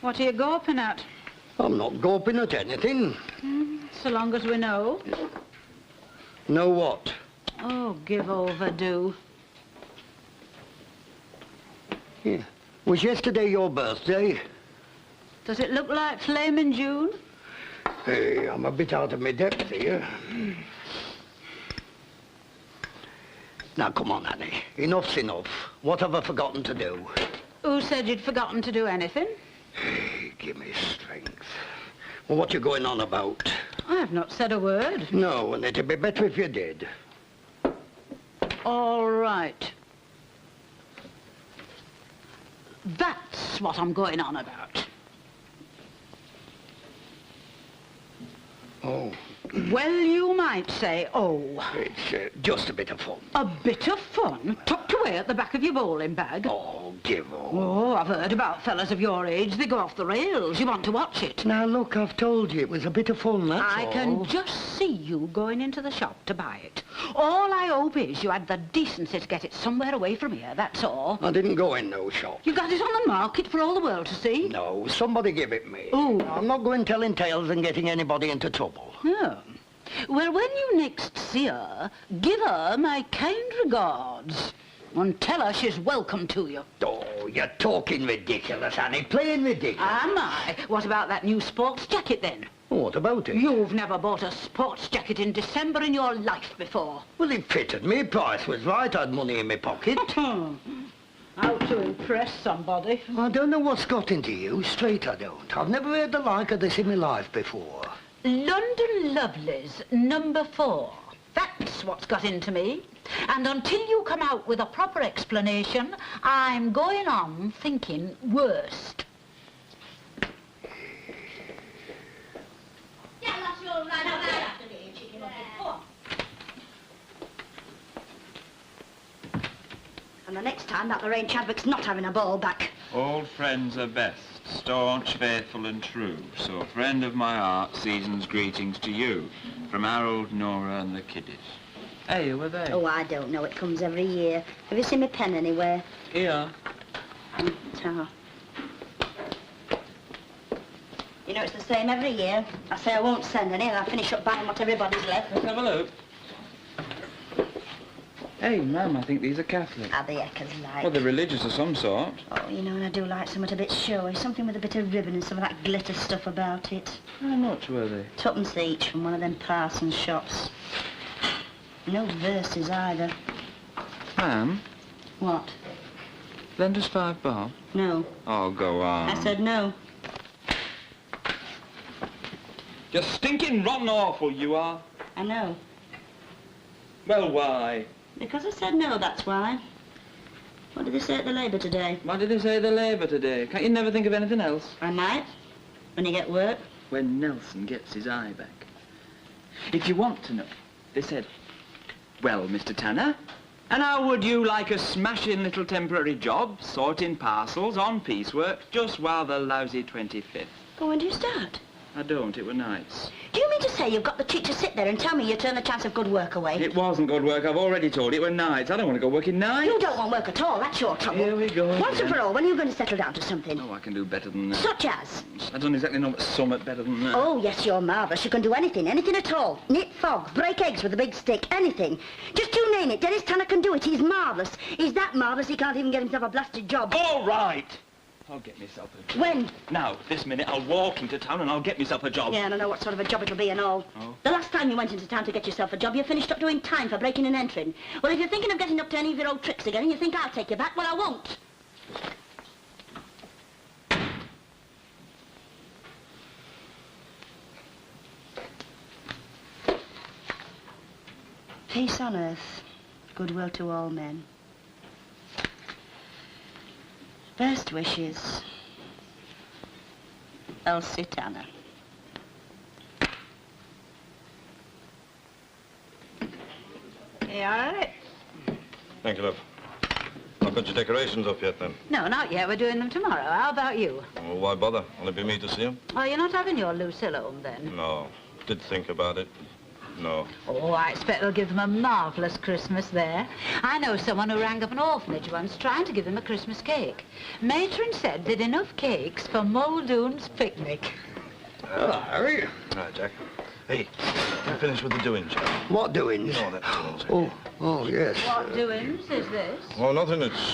What are you gawping at? I'm not gawping at anything. So long as we know. Know what? Oh, give over, do. Yeah. Was yesterday your birthday? Does it look like flaming June? Hey, I'm a bit out of my depth here. Now, come on, Annie. Enough's enough. What have I forgotten to do? Who said you'd forgotten to do anything? Hey, give me strength. Well, what you going on about? I've not said a word. No, and it'd be better if you did. All right. That's what I'm going on about. Oh. Well, you might say, oh. It's just a bit of fun. A bit of fun? Tucked away at the back of your bowling bag? Oh, give up. Oh, I've heard about fellas of your age. They go off the rails. You want to watch it. Now, look, I've told you it was a bit of fun, that's all. I can just see you going into the shop to buy it. All I hope is you had the decency to get it somewhere away from here, that's all. I didn't go in no shop. You got it on the market for all the world to see? No, somebody give it me. Oh. I'm not going telling tales and getting anybody into trouble. Oh. Well, when you next see her, give her my kind regards and tell her she's welcome to you. Oh, you're talking ridiculous, Annie. Playing ridiculous. Am I? What about that new sports jacket, then? What about it? You've never bought a sports jacket in December in your life before. Well, it fitted me. Price was right. I had money in my pocket. How to impress somebody. I don't know what's got into you. Straight I don't. I've never heard the like of this in my life before. London Lovelies, number 4. That's what's got into me. And until you come out with a proper explanation, I'm going on thinking worst. Yeah, that's all right. Now, right after me, chicken. Go on. And the next time, that Lorraine Chadwick's not having a ball back. Old friends are best, staunch, faithful and true. So, friend of my heart, season's greetings to you. From Harold, Nora and the kiddies. Hey, who are they? Oh, I don't know. It comes every year. Have you seen my pen anywhere? Here. You know, it's the same every year. I say I won't send any, and I finish up buying what everybody's left. Let's have a look. Hey, Mum, I think these are Catholic. Are they heckers like? Well, they're religious of some sort. Oh, you know, and I do like something a bit showy. Something with a bit of ribbon and some of that glitter stuff about it. How much were they? 2pence each from one of them Parsons shops. No verses either. Ma'am? What? Lend us 5 bob. No. Oh, go on. I said no. You're stinking rotten awful, you are. I know. Well, why? Because I said no, that's why. What did they say at the Labour today? Why did they say the Labour today? Can't you never think of anything else? I might. When you get work. When Nelson gets his eye back. If you want to know, they said, well, Mr. Tanner, and how would you like a smashing little temporary job, sorting parcels on piecework, just while the lousy 25th? But when do you start? I don't, it were nights. Do you mean to say you've got the cheek to sit there and tell me you turn the chance of good work away? It wasn't good work, I've already told you, it were nights. I don't want to go working nights. You don't want work at all, that's your trouble. Here we go Once and again. for all, when are you going to settle down to something? Oh, I can do better than that. Such as? I don't exactly know, but somewhat better than that. Oh, yes, you're marvellous. You can do anything at all. Knit fog, break eggs with a big stick, anything. Just you name it, Dennis Tanner can do it. He's marvellous. He's that marvellous he can't even get himself a blasted job. All right. I'll get myself a job. When? Now, this minute, I'll walk into town and I'll get myself a job. Yeah, and I know what sort of a job it'll be and all. Oh? The last time you went into town to get yourself a job, you finished up doing time for breaking and entering. Well, if you're thinking of getting up to any of your old tricks again and you think I'll take you back, well, I won't. Peace on earth, goodwill to all men. Best wishes, Elsie Tanner. You all right? Thank you, love. Not got your decorations up yet, then? No, not yet. We're doing them tomorrow. How about you? Well, why bother? Only be me to see him? Oh, you're not having your Lucille home, then? No. Did think about it. No. Oh, I expect they'll give them a marvellous Christmas there. I know someone who rang up an orphanage once trying to give them a Christmas cake. Matron said they'd enough cakes for Muldoon's picnic. Oh, Harry. Right, Jack. Hey, you finished with the doings, Jack? What doings? You know that doings. Oh, yes. What doings is this? Oh, nothing. It's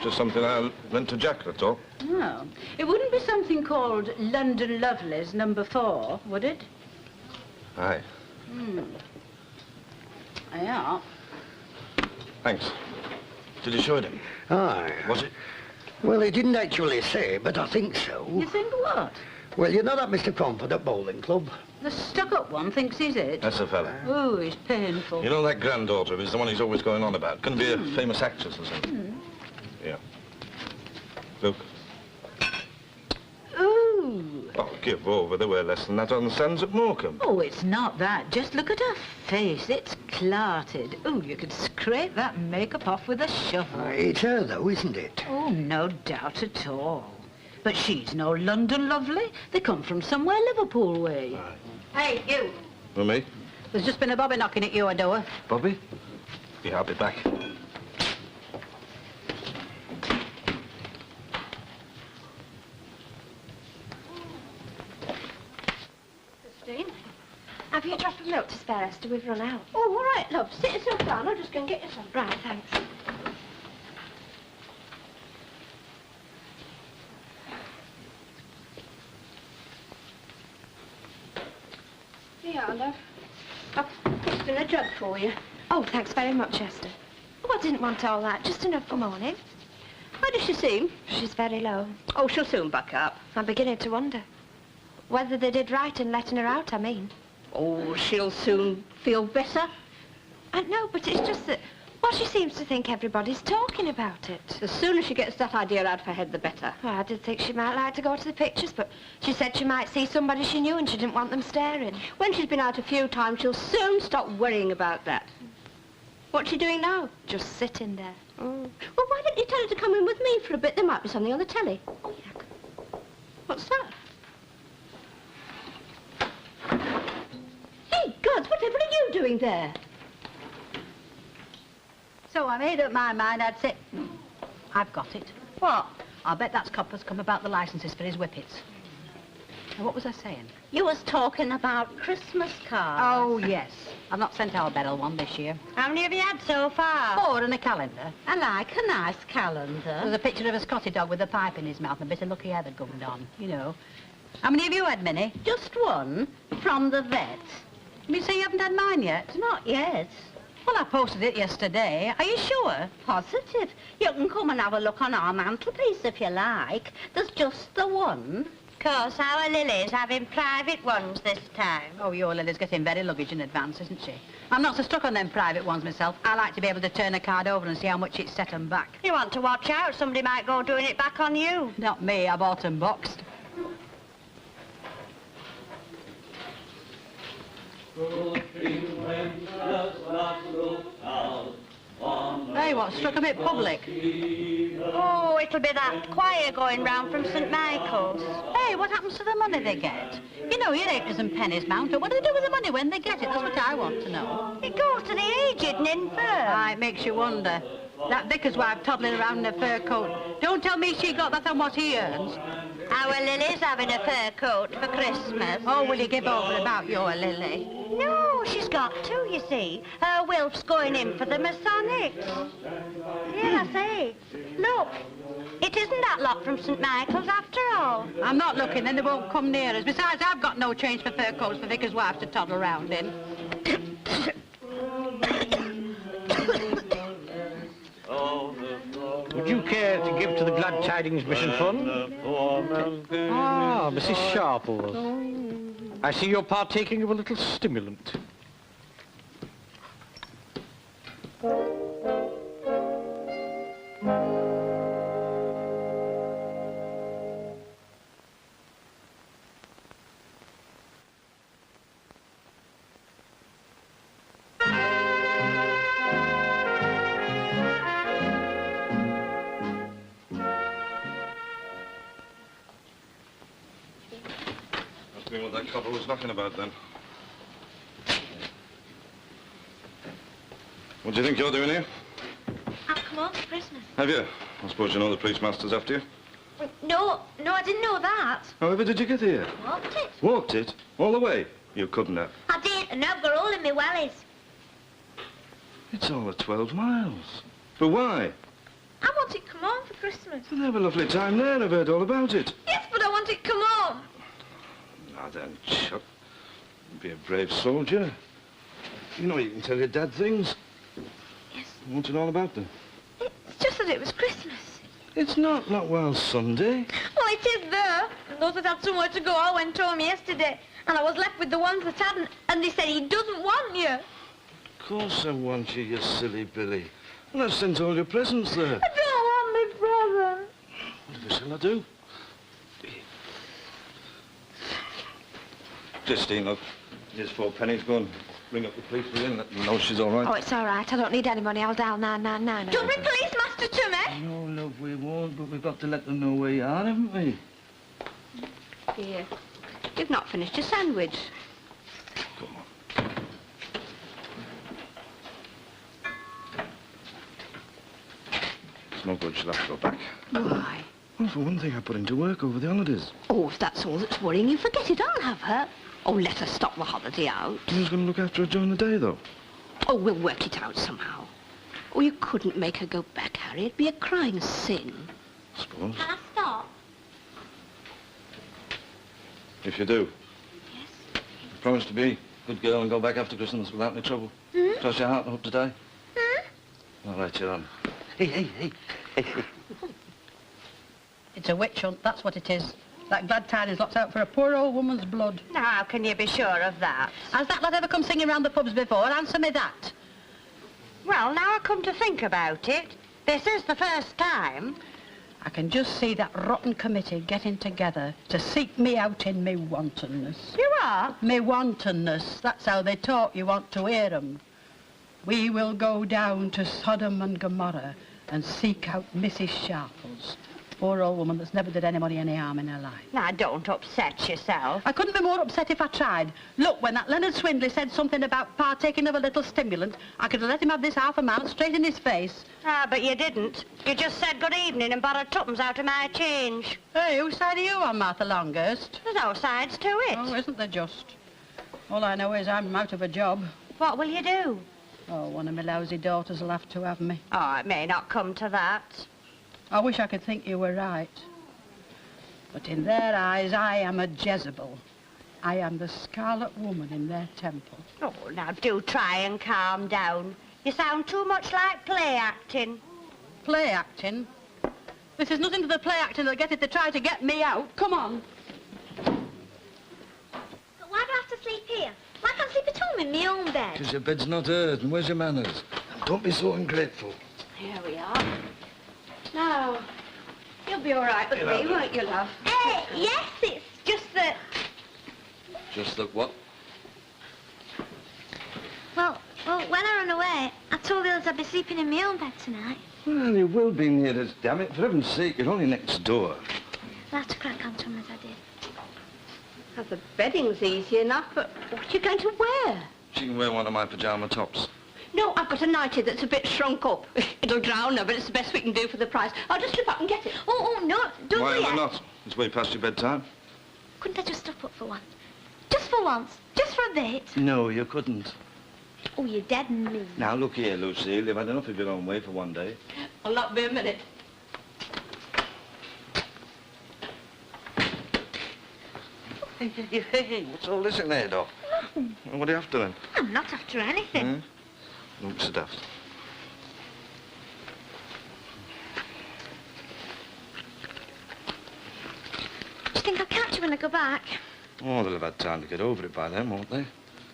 just something I lent to Jack, that's all. Oh, it wouldn't be something called London Lovelace number 4, would it? Aye. Yeah. Thanks. Did you show it him? Aye. Was it? Well, he didn't actually say, but I think so. You think what? Well, you know that Mr. Cromford at bowling club? The stuck-up one thinks he's it. That's the fella. Oh, he's painful. You know that granddaughter of his, the one he's always going on about? Couldn't be a famous actress or something. Yeah. Look. Ooh. Oh, give over. They wear less than that on the sands at Morecambe. Oh, it's not that. Just look at her face. It's clarted. Oh, you could scrape that makeup off with a shovel. It's her, though, isn't it? Oh, no doubt at all. But she's no London Lovely. They come from somewhere Liverpool way. Hey, you. For me? There's just been a bobby knocking at your door. Bobby? Yeah, I'll be back. Christine, have you a drop of milk to spare, Esther? We've run out. Oh, all right, love. Sit yourself down. I'll just go and get you some. Right, thanks. Here you are, love. I've put in a jug for you. Oh, thanks very much, Esther. Oh, I didn't want all that. Just enough for morning. How does she seem? She's very low. Oh, she'll soon back up. I'm beginning to wonder. Whether they did right in letting her out, I mean. Oh, she'll soon feel better. I know, but it's just that... Well, she seems to think everybody's talking about it. The sooner she gets that idea out of her head, the better. Well, I did think she might like to go to the pictures, but she said she might see somebody she knew and she didn't want them staring. When she's been out a few times, she'll soon stop worrying about that. What's she doing now? Just sitting there. Oh. Well, why don't you tell her to come in with me for a bit? There might be something on the telly. What's that? Hey, gods, whatever are you doing there? So I made up my mind I'd say... I've got it. What? I'll bet that's Copper's come about the licenses for his whippets. Now, what was I saying? You was talking about Christmas cards. Oh, yes. I've not sent our Beryl one this year. How many have you had so far? 4 and a calendar. I like a nice calendar. There's a picture of a Scotty dog with a pipe in his mouth and a bit of lucky heather gummed on, you know. How many have you had, Minnie? Just one from the vet. You mean say you haven't had mine yet? Not yet. Well, I posted it yesterday. Are you sure? Positive. You can come and have a look on our mantelpiece if you like. There's just the one. 'Cause our Lily's having private ones this time. Oh, your Lily's getting very luggage in advance, isn't she? I'm not so stuck on them private ones myself. I like to be able to turn a card over and see how much it's set them back. You want to watch out. Somebody might go doing it back on you. Not me. I bought them boxed. Hey, what, struck a bit public? Oh, it'll be that choir going round from St. Michael's. Hey, what happens to the money they get? You know, your acres and pennies mount up. What do they do with the money when they get it? That's what I want to know. It goes to the aged and infirm. Ah, it makes you wonder. That vicar's wife toddling around in a fur coat. Don't tell me she got that on what he earns. Our Lily's having a fur coat for Christmas. Oh, will you give over about your Lily? No, she's got to, you see. Her Wilf's going in for the Masonics. Here, I say. Look, it isn't that lot from St. Michael's after all. I'm not looking, then they won't come near us. Besides, I've got no change for fur coats for vicar's wife to toddle around in. Would you care to give to the Glad Tidings Mission Fund? Ah, Mrs. Sharples. I see you're partaking of a little stimulant. Must be what that couple was knocking about then. What do you think you're doing here? I've come home for Christmas. Have you? I suppose you know the police master's after you. No, I didn't know that. However did you get here? Walked it. Walked it? All the way? You couldn't have. I did, and I've got all in my wellies. It's all of 12 miles. But why? I want it come home for Christmas. Well, they have a lovely time there. I've heard all about it. Yes, but I want it come home. Now then, Chuck. Be a brave soldier. You know you can tell your dad things. Yes. You want to know all about them? It's just that it was Christmas. It's not well Sunday. Well, it is there. And those that had somewhere to go all went home yesterday. And I was left with the ones that hadn't. And they said he doesn't want you. Of course I want you, you silly Billy. And I've sent all your presents there. I don't want my brother. What shall I do? Christine, look. Here's 4 pennies. Go and ring up the police for you and let them know she's all right. Oh, it's all right. I don't need any money. I'll dial 999. Don't be police master to me. No, love, we won't, but we've got to let them know where you are, haven't we? Here. You've not finished your sandwich. Come on. It's no good. She'll have to go back. Why? Well, for one thing, I put into work over the holidays. Oh, if that's all that's worrying you, forget it. I'll have her. Oh, let her stop the holiday out. Who's going to look after her during the day, though? Oh, we'll work it out somehow. Oh, you couldn't make her go back, Harry. It'd be a crying sin. I suppose. Can I stop? If you do. Yes. You promise to be a good girl and go back after Christmas without any trouble. Cross your heart and hope to die. All right, you're on. Hey. It's a witch hunt, that's what it is. That glad tidings lot's out for a poor old woman's blood. Now, how can you be sure of that? Has that lad ever come singing round the pubs before? Answer me that. Well, now I come to think about it, this is the first time. I can just see that rotten committee getting together to seek me out in me wantonness. You are? Me wantonness, that's how they talk, you want to hear 'em. We will go down to Sodom and Gomorrah and seek out Mrs. Sharples. Poor old woman that's never did anybody any harm in her life. Now, don't upset yourself. I couldn't be more upset if I tried. Look, when that Leonard Swindley said something about partaking of a little stimulant, I could have let him have this £half straight in his face. Ah, but you didn't. You just said good evening and borrowed tuppence out of my change. Hey, whose side are you on, Martha Longhurst? There's no sides to it. Oh, isn't there just? All I know is I'm out of a job. What will you do? Oh, one of my lousy daughters will have to have me. Oh, it may not come to that. I wish I could think you were right. But in their eyes, I am a Jezebel. I am the Scarlet Woman in their temple. Oh, now do try and calm down. You sound too much like play acting. Play acting? This is nothing to the play acting they'll get it to try to get me out. Come on. But why do I have to sleep here? Why can't I sleep at home in my own bed? Because your bed's not hurt, and where's your manners? Don't be so ungrateful. Here we are. Now, you'll be all right with me, won't you, love? Yes, it's just that... Just look what? Well, when I ran away, I told the others I'd be sleeping in my own bed tonight. Well, you will be near us, damn it. For heaven's sake, you're only next door. I'll have to crack on to them as I did. Well, the bedding's easy enough, but what are you going to wear? She can wear one of my pyjama tops. No, I've got a nightie that's a bit shrunk up. It'll drown her, but it's the best we can do for the price. I'll just slip up and get it. Oh, no, don't Why do am I yet. not? It's way past your bedtime. Couldn't I just stop up for once? Just for once. Just for a bit. No, you couldn't. Oh, you're dead mean. Now, look here, Lucille. You've had enough of your own way for one day. I'll not be a minute. Hey, what's all this in there, Doc? Nothing. What are you after, then? I'm not after anything. Don't be so daft. Do you think I'll catch you when I go back? Oh, they'll have had time to get over it by then, won't they?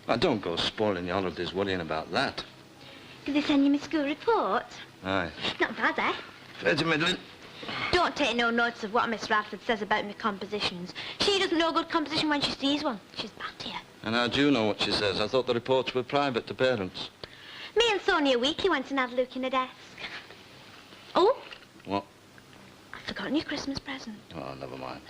Now, don't go spoiling your holidays worrying about that. Did they send you my school report? Aye. Not bad, eh? Fair to middling. Don't take no notice of what Miss Radford says about me compositions. She doesn't know good composition when she sees one. She's bad here. And how do you know what she says? I thought the reports were private to parents. Me and Sonia Weekly went and had a look in her desk. Oh? What? I've forgotten your Christmas present. Oh, never mind.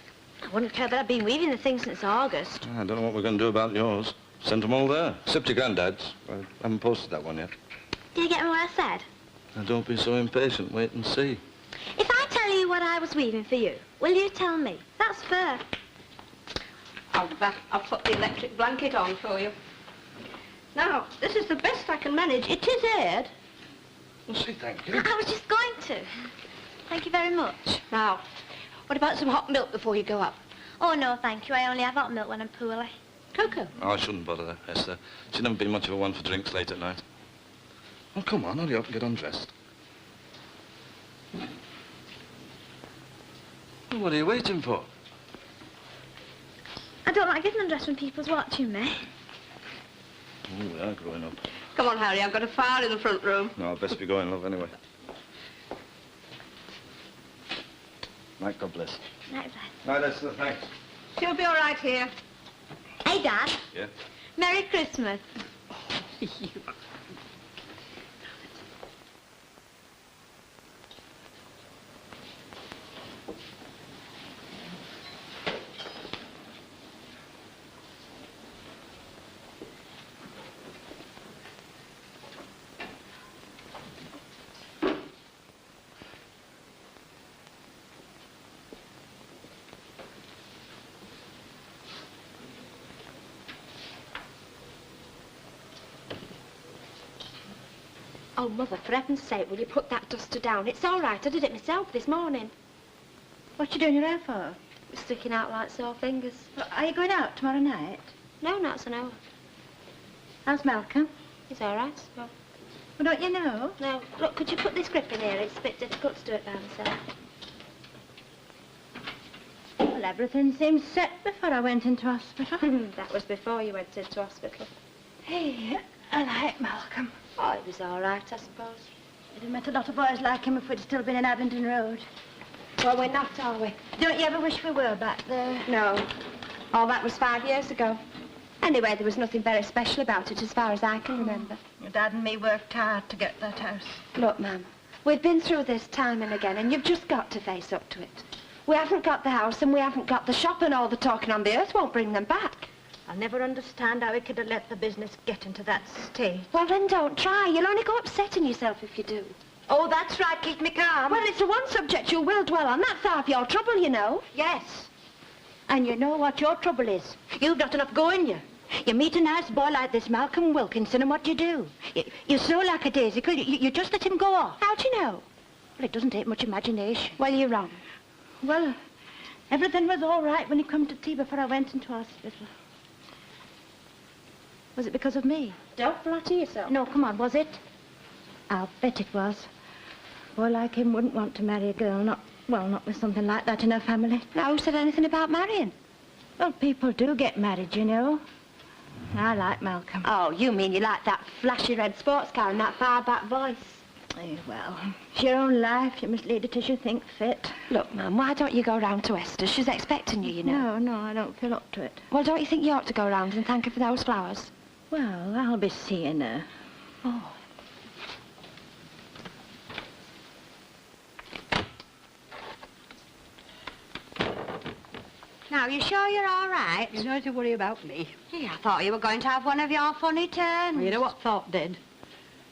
I wouldn't care, but I've been weaving the thing since August. I don't know what we're going to do about yours. Sent them all there. Except your granddad's. I haven't posted that one yet. Did you get me what I said? Now, don't be so impatient. Wait and see. If I tell you what I was weaving for you, will you tell me? That's fair. I'll put the electric blanket on for you. Now, this is the best I can manage. It is aired. Well, say thank you. I was just going to. Thank you very much. Now, what about some hot milk before you go up? Oh, no, thank you. I only have hot milk when I'm poorly. Cocoa? Oh, I shouldn't bother her, Esther. She's never been much of a one for drinks late at night. Oh, come on, hurry up and get undressed. Well, what are you waiting for? I don't like getting undressed when people's watching me. Oh, we are growing up. Come on, Harry, I've got a fire in the front room. No, I'd best be going, love, anyway. Night, God bless. Night, Night, Esther, thanks. She'll be all right here. Hey, Dad. Yeah? Merry Christmas. Oh, Mother, for heaven's sake, will you put that duster down? It's all right. I did it myself this morning. What you doing your hair for? It's sticking out like sore fingers. Well, are you going out tomorrow night? No, not so no. How's Malcolm? He's all right. Well, Don't you know? no, look, could you put this grip in here? It's a bit difficult to do it by myself. Well, everything seemed set before I went into hospital. That was before you went into hospital. Hey, I like Malcolm. Oh, it was all right, I suppose. You'd have met a lot of boys like him if we'd still been in Abingdon Road. Well, we're not, are we? Don't you ever wish we were back there? No. All that was 5 years ago. Anyway, there was nothing very special about it as far as I can remember. Your dad and me worked hard to get that house. Look, Ma'am, we've been through this time and again, and you've just got to face up to it. We haven't got the house and we haven't got the shop, and all the talking on the earth won't bring them back. I'll never understand how he could have let the business get into that state. Well, then don't try. You'll only go upsetting yourself if you do. Oh, that's right. Keep me calm. Well, it's the one subject you will dwell on. That's half your trouble, you know. Yes. And you know what your trouble is? You've not enough go in you. You meet a nice boy like this Malcolm Wilkinson, and what do? You're so lackadaisical, you just let him go off. How do you know? Well, it doesn't take much imagination. Well, you're wrong. Well, everything was all right when he come to tea before I went into hospital. Was it because of me? Don't flatter yourself. No, come on, was it? I'll bet it was. A boy like him wouldn't want to marry a girl, not with something like that in her family. Now, who said anything about marrying? Well, people do get married, you know. I like Malcolm. Oh, you mean you like that flashy red sports car and that far-back voice? Well, it's your own life. You must lead it as you think fit. Look, Mum, why don't you go round to Esther? She's expecting you, you know. No, I don't feel up to it. Well, don't you think you ought to go round and thank her for those flowers? Well, I'll be seeing her. Oh. Now, you sure you're all right? You don't have to worry about me. Yeah, I thought you were going to have one of your funny turns. Well, you know what thought did?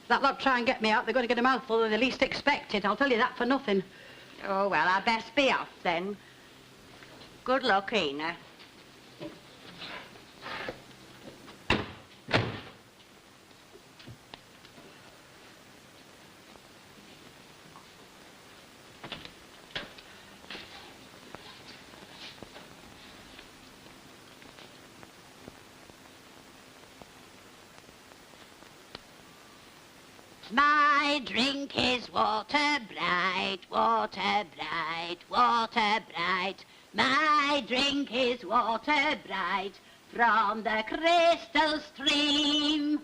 That lot try and get me out, they're going to get a mouthful when they least expect it. I'll tell you that for nothing. Oh, well, I best be off then. Good luck, Ena. My drink is water bright, water bright, water bright. My drink is water bright from the crystal stream.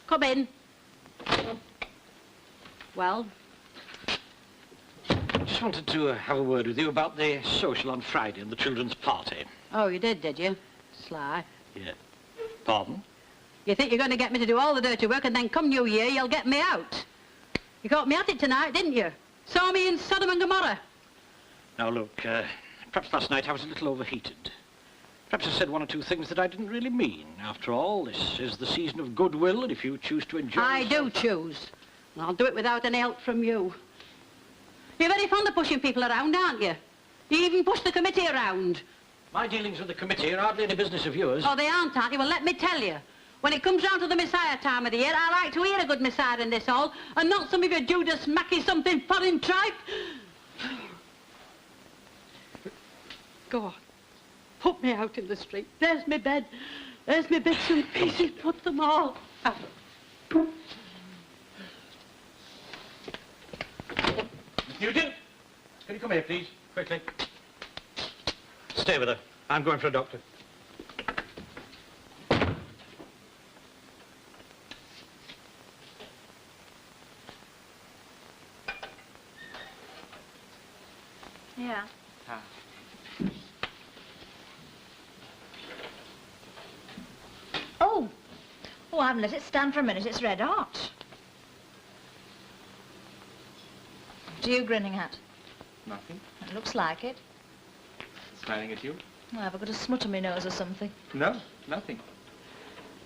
Come in. Well? Just wanted to have a word with you about the social on Friday and the children's party. Oh, you did you? Sly. Yeah. Pardon? You think you're going to get me to do all the dirty work and then come New Year, you'll get me out. You caught me at it tonight, didn't you? Saw me in Sodom and Gomorrah. Now, look, perhaps last night I was a little overheated. Perhaps I said one or two things that I didn't really mean. After all, this is the season of goodwill, and if you choose to enjoy I do yourself- choose. And I'll do it without any help from you. You're very fond of pushing people around, aren't you? You even push the committee around. My dealings with the committee are hardly any business of yours. Oh, they aren't you? Well, let me tell you. When it comes round to the Messiah time of the year, I like to hear a good Messiah in this hall, and not some of your Judas Mackey something foreign tripe. Go on. Put me out in the street. There's my bed. There's my bits and pieces. Put them all out. Miss Newton, can you come here, please? Quickly. Stay with her. I'm going for a doctor. Yeah. Oh. Oh, I haven't let it stand for a minute. It's red hot. What are you grinning at? Nothing. It looks like it. Smiling at you? Oh, have I got a smut on my nose or something? No, nothing.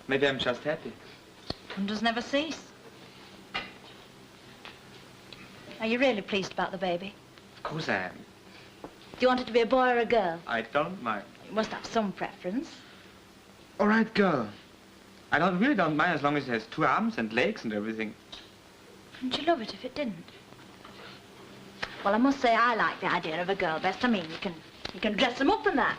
Maybe I'm just happy. Wonders never cease. Are you really pleased about the baby? Of course I am. Do you want it to be a boy or a girl? I don't mind. You must have some preference. All right, girl. I really don't mind as long as it has 2 arms and legs and everything. Wouldn't you love it if it didn't? Well, I must say I like the idea of a girl best. I mean, you can dress them up and that.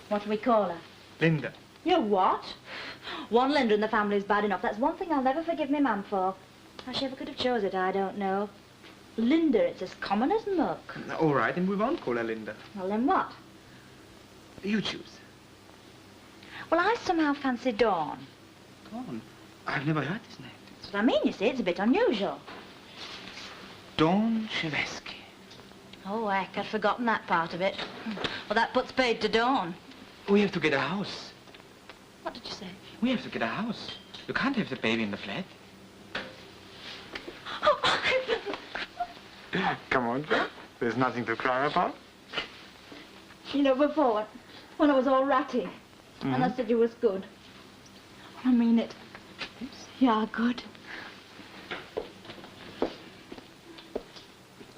What do we call her? Linda. You what? One Linda in the family is bad enough. That's one thing I'll never forgive my mum for. How she ever could have chose it, I don't know. Linda, it's as common as muck. All right, then we won't call her Linda. Well, then what? You choose. Well, I somehow fancy Dawn. Dawn? I've never heard this name. That's what I mean, you see. It's a bit unusual. Dawn Chevesky. Oh, heck, I'd forgotten that part of it. Well, that puts paid to Dawn. We have to get a house. What did you say? We have to get a house. You can't have the baby in the flat. Come on, Jack. There's nothing to cry about. You know, before, when I was all ratty, and I said you was good. I mean it. You are good.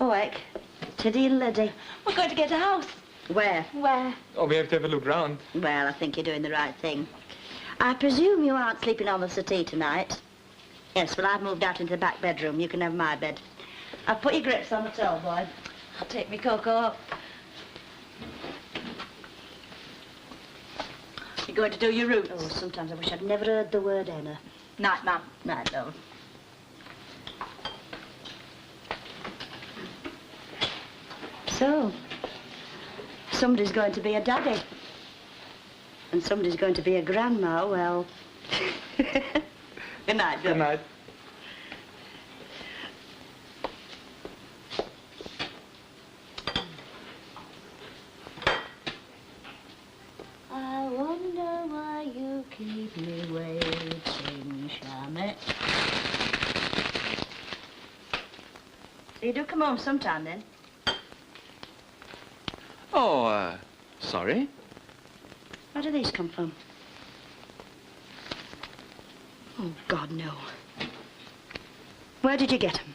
Oh, heck. Tiddy-liddy. We're going to get a house. Where? Where? Oh, we have to have a look round. Well, I think you're doing the right thing. I presume you aren't sleeping on the settee tonight? Yes, well, I've moved out into the back bedroom. You can have my bed. I've put your grips on the towel, boy. I'll take me cocoa up. You're going to do your roots? Oh, sometimes I wish I'd never heard the word Anna. Night, Mum. Night, love. So, somebody's going to be a daddy. And somebody's going to be a grandma, well... Good night, Joe. Good night. I wonder why you keep me waiting, Shammy. So you do come home sometime, then? Oh, sorry. Where do these come from? Oh, God, no. Where did you get them?